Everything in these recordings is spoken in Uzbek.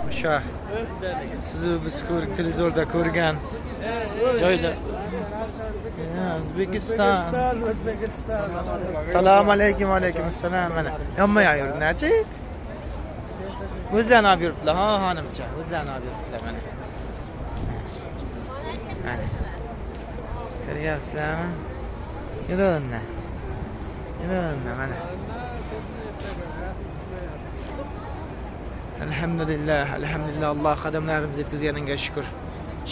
o'sha sizni biz televizorda ko'rgan joylar. O'zbekiston. Assalomu alaykum, alaykum assalom. Mana yonma yuribdi-chi? O'zlarini olib yuribdilar, ha, xonimcha. O'zlarini olib yuribdilar mana. Mana. Ko'ryapsizlarmi? Yuribdi. Yuribdi mana. Alhamdulillah, alhamdulillah, Alloh qadamlarimizni yetkazganiga shukr.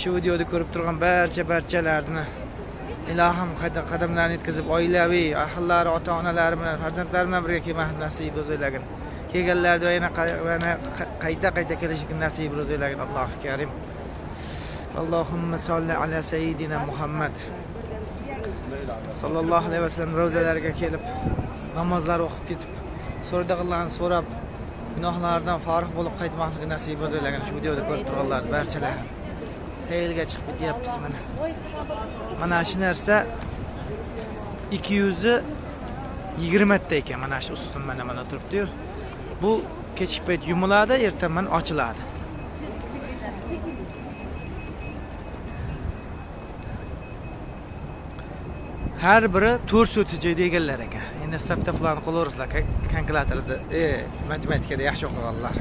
Shu videoda ko'rib turgan barchalarni ilohim qadamlarini yetkazib, oilaviy, ahllari, ota-onalari bilan, farzandlari bilan birga kelmoq nasib bo'lsin. Kelganlarda yana qayta kelishga nasib bo'lsin. Alloh karim. Allohumma solli ala sayyidina Muhammad sallallohu alayhi vasallam ro'zalarga kelib, namozlar o'qib ketib, so'radiqlarni so'rab, gunohlardan forig' bo'lib qaytmoqligi nasib bo'lsin. Shu videoda ko'rib turganlar barchalar saylga chiqib ketyapmiz mana. Mana shu narsa 220 ta ekan, mana shu ustun mana turibdi-yu. Bu kechki payt yumiladi, ertaman ochiladi. Har biri 400 joyda egallar ekan. Endi hisob-kitoblarni qo'laverasizlar kalkulyatorda, matematikada yaxshi o'qiganlar.